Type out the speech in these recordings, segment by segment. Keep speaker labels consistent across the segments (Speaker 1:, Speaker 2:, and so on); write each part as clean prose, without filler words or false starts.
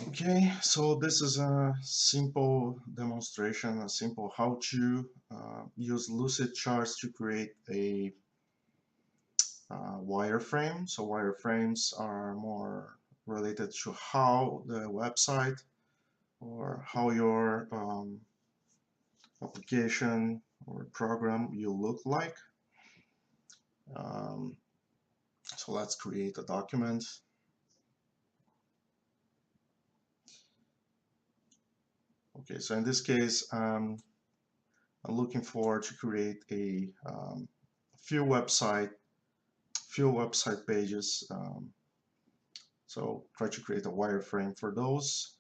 Speaker 1: Okay, so this is a simple demonstration, a simple how to use Lucidchart to create a wireframe. So wireframes are more related to how the website or how your application or program you look like. Um, so let's create a document. Okay, so in this case, I'm looking for to create a few website pages. So try to create a wireframe for those.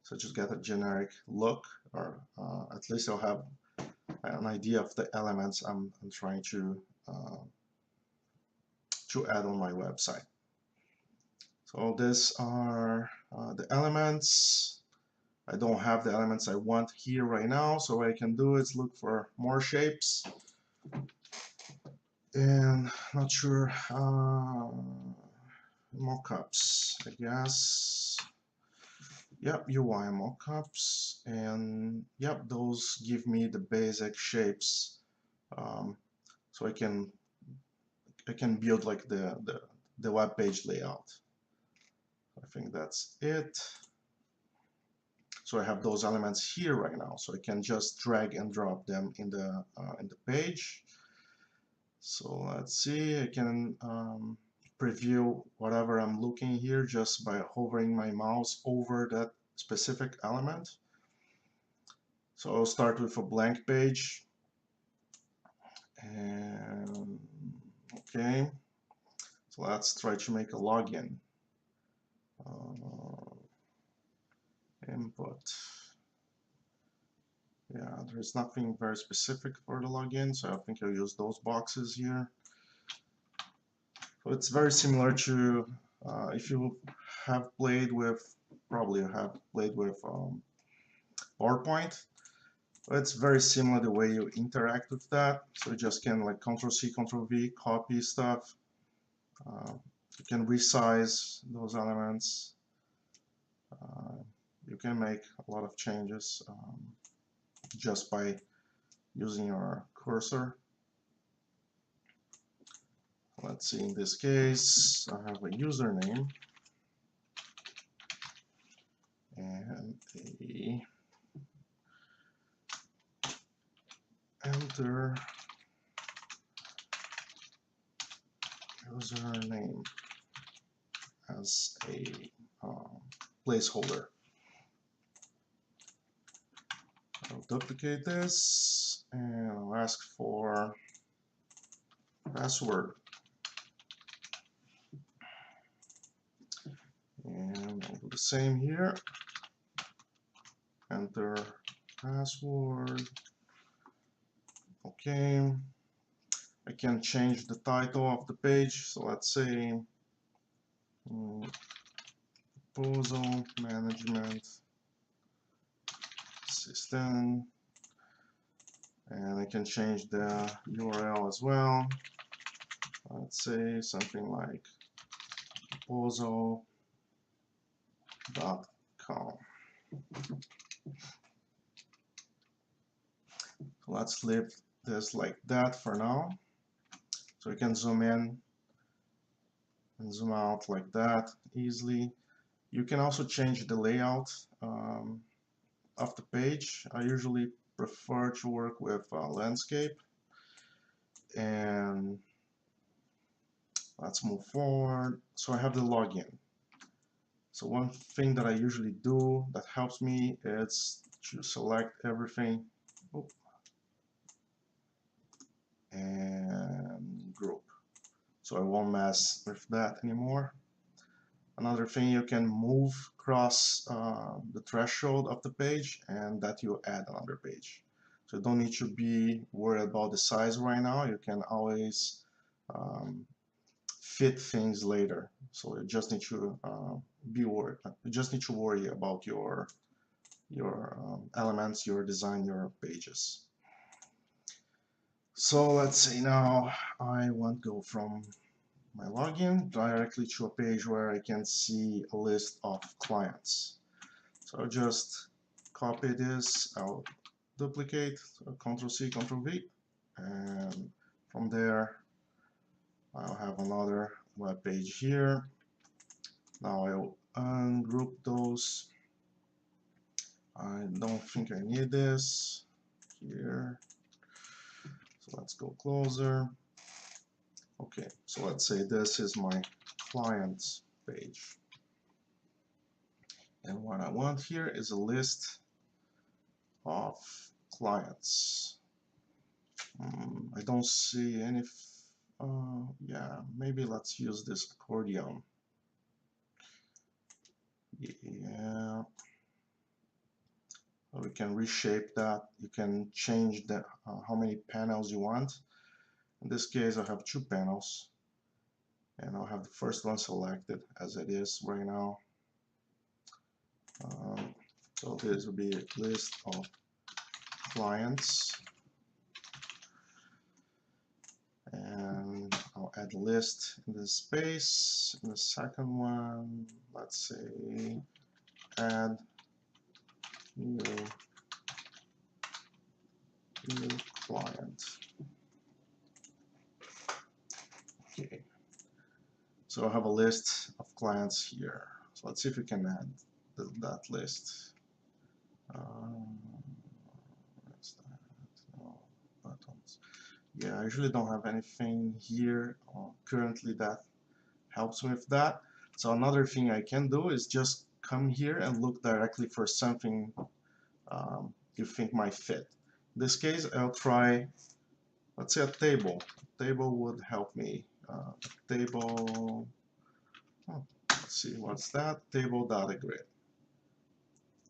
Speaker 1: So just get a generic look, or at least I'll have an idea of the elements I'm trying to add on my website. So these are the elements. I don't have the elements I want here right now, so what I can do is look for more shapes. And not sure, mockups, I guess. Yep, UI mockups, and yep, those give me the basic shapes, so I can build like the web page layout. I think that's it. So I have those elements here right now, so I can just drag and drop them in the page. So let's see, I can preview whatever I'm looking here just by hovering my mouse over that specific element. So I'll start with a blank page. And okay, so let's try to make a login. Input. Yeah, there's nothing very specific for the login, so I think I'll use those boxes here. So it's very similar to if you have played with, probably have played with PowerPoint. It's very similar the way you interact with that. So you just can like Ctrl+C, Ctrl+V, copy stuff. You can resize those elements. You can make a lot of changes just by using your cursor. Let's see, in this case, I have a username and a enter username as a placeholder. I'll duplicate this and I'll ask for password. And I'll do the same here. Enter password. Okay. I can change the title of the page. So let's say proposal management system. And I can change the URL as well. Let's say something like proposal.com. So let's leave this like that for now. So you can zoom in and zoom out like that easily. You can also change the layout of the page. I usually prefer to work with landscape. And let's move forward. So I have the login. So one thing that I usually do that helps me is to select everything and group. So I won't mess with that anymore. Another thing, you can move across the threshold of the page, and that you add another page. So you don't need to be worried about the size right now. You can always fit things later. So you just need to be worried. You just need to worry about your elements, your design, your pages. So let's say now I want to go from my login directly to a page where I can see a list of clients. So I'll just copy this, I'll duplicate, so Ctrl C, Ctrl V, and from there I'll have another web page here. Now I'll ungroup those. I don't think I need this here. So let's go closer. Okay, so let's say this is my client page. And what I want here is a list of clients. I don't see any. Yeah, maybe let's use this accordion. Yeah, so we can reshape that. You can change the how many panels you want. In this case, I have 2 panels, and I'll have the first one selected as it is right now. So this will be a list of clients, and I'll add a list in this space. In the second one, let's say add new client. Okay, so I have a list of clients here. So let's see if we can add that list. What's that? No, buttons. Yeah, I usually don't have anything here currently that helps me with that. So another thing I can do is just come here and look directly for something you think might fit. In this case, I'll try, let's say, a table. A table would help me. Table, let's see, what's that? Table data grid.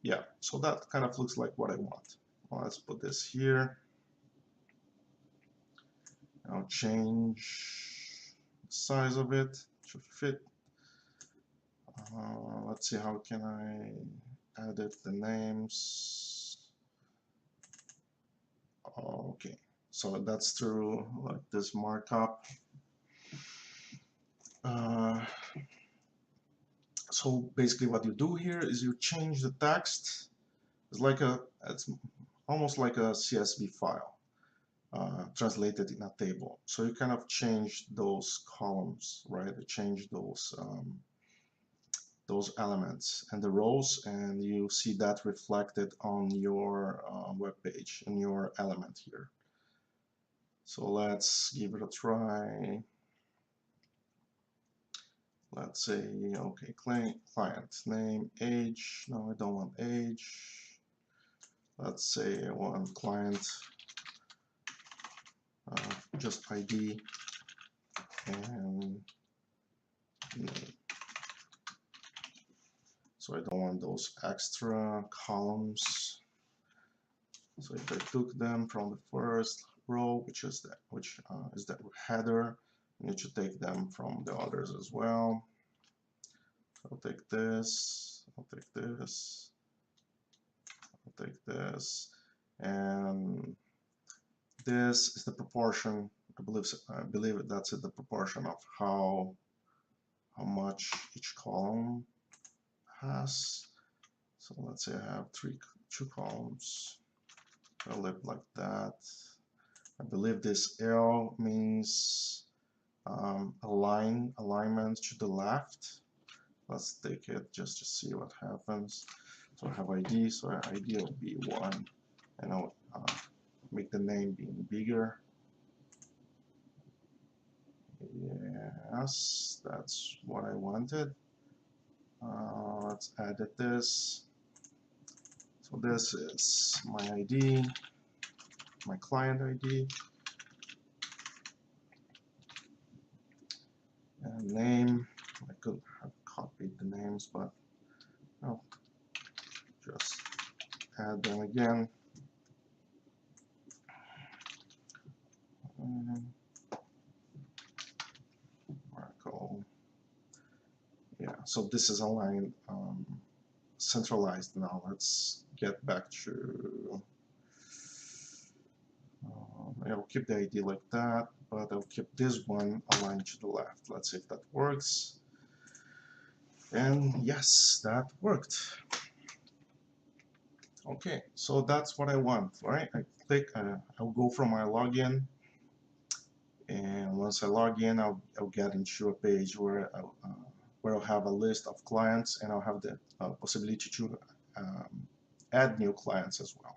Speaker 1: Yeah, so that kind of looks like what I want. Well, let's put this here. I'll change the size of it to fit. Let's see, how can I edit the names? Okay, so that's through like this markup. So basically what you do here is you change the text. It's almost like a CSV file translated in a table. So you kind of change those columns, right? You change those elements and the rows, and you see that reflected on your web page in your element here. So let's give it a try. Let's say, okay, client name, age. No, I don't want age. Let's say I want client just ID and name. So I don't want those extra columns. So if I took them from the first row, which is the header, I need to take them from the others as well. I'll take this, I'll take this, I'll take this, and this is the proportion. I believe that's the proportion of how much each column has. So let's say I have two columns. I'll leave like that. I believe this L means alignment to the left. Let's take it just to see what happens. So I have ID, so ID will be 1, and I'll make the name being bigger. Yes, that's what I wanted. Let's edit this. So this is my ID, my client ID, and name. I could have copied the names, but I'll just add them again. Marco. Yeah, so this is aligned, centralized now. Let's get back to. I'll keep the ID like that, but I'll keep this one aligned to the left. Let's see if that works. And yes, that worked. Okay, so that's what I want, right? I click, I'll go from my login, and once I log in, I'll get into a page where I'll have a list of clients, and I'll have the possibility to add new clients as well.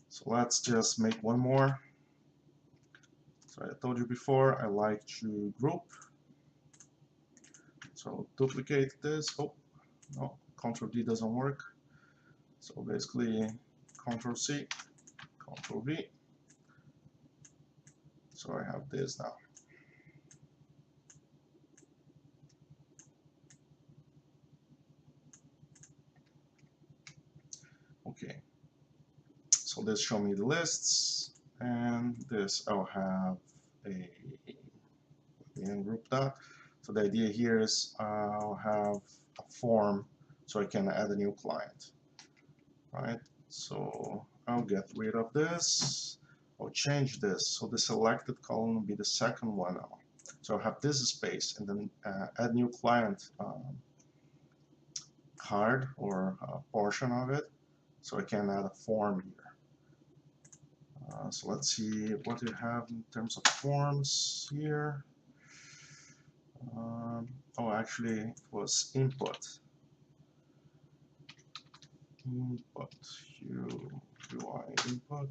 Speaker 1: So let's just make one more. So I told you before, I like to group. So duplicate this. Oh, no, Control D doesn't work. So basically, Control C, Control V. So I have this now. Okay. So this show me the lists, and this I'll have a ungroup that. So the idea here is I'll have a form so I can add a new client, right? So I'll get rid of this. I'll change this so the selected column will be the second one now. So I'll have this space and then add new client card or portion of it, so I can add a form here. So let's see what you have in terms of forms here. Oh, actually, it was input. Input, UI input.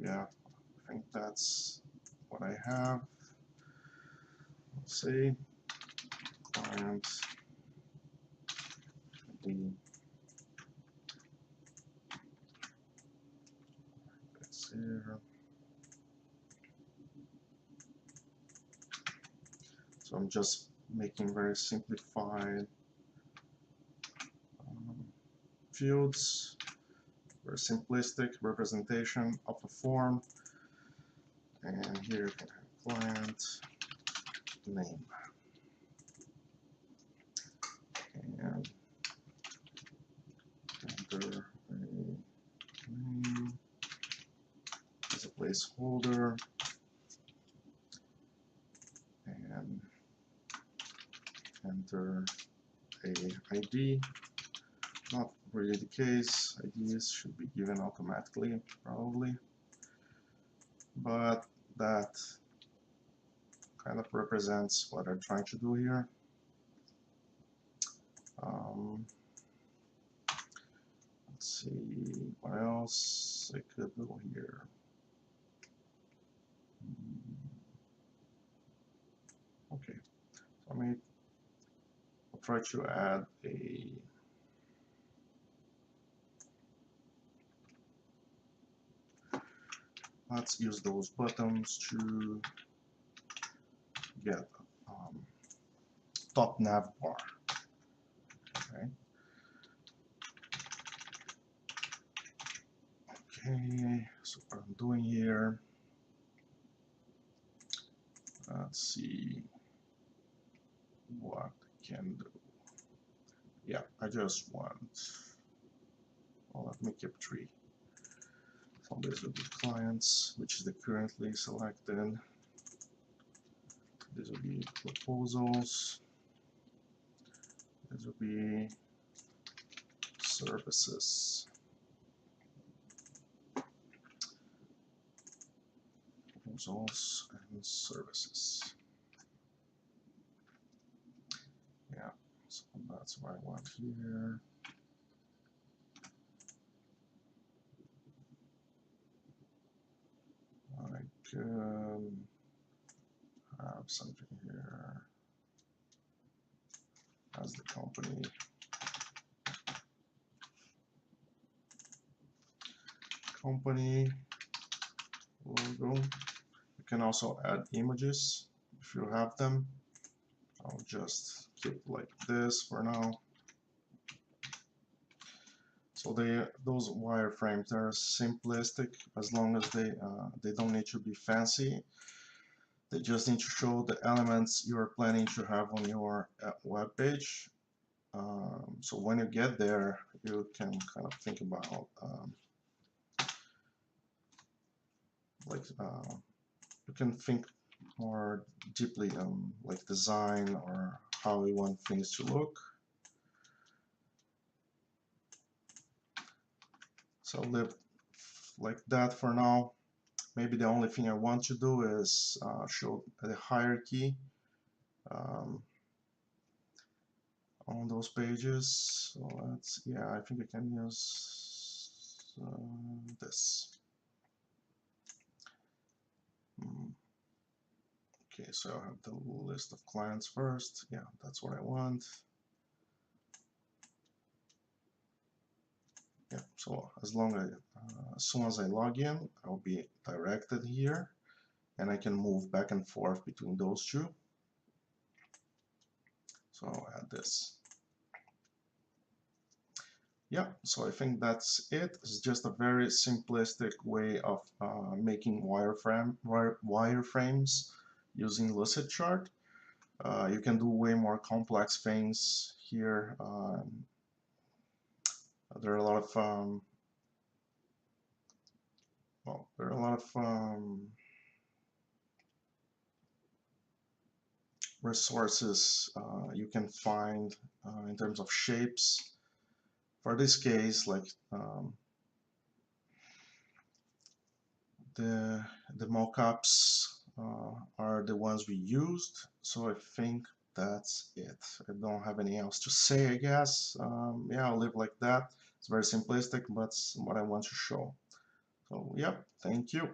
Speaker 1: Yeah, I think that's what I have. Let's see. Client ID. It's here. So I'm just making very simplified fields, very simplistic representation of a form. And here you can have client name. And enter a name as a placeholder. And enter a ID. Not really the case. IDs should be given automatically, probably. But that kind of represents what I'm trying to do here. Let's see what else I could do here. Okay, so I'll try to add a let's use those buttons to get top nav bar. Okay. Okay, so what I'm doing here, let's see what I can do. Yeah, I just want, well, let me keep 3. So this will be clients, which is the currently selected. This will be proposals. This will be services. Proposals and services. Yeah, so that's what I want here. I can have something here as the company. Company logo. You can also add images if you have them. I'll just keep like this for now. So those wireframes are simplistic as long as they don't need to be fancy. They just need to show the elements you are planning to have on your web page. So when you get there, you can kind of think about you can think more deeply on like design or how we want things to look. So I'll leave like that for now. Maybe the only thing I want to do is show the hierarchy on those pages. So let's, yeah, I think I can use this. Okay, so I have the list of clients first. Yeah, that's what I want. Yeah, so as soon as I log in, I'll be directed here, and I can move back and forth between those two. So I'll add this. Yeah, so I think that's it. It's just a very simplistic way of making wireframes using Lucidchart. You can do way more complex things here. There are a lot of resources you can find in terms of shapes. For this case, like the mockups are the ones we used, so I think that's it. I don't have anything else to say, I guess. Yeah, I'll leave like that. It's very simplistic, but it's what I want to show. So, yep, thank you.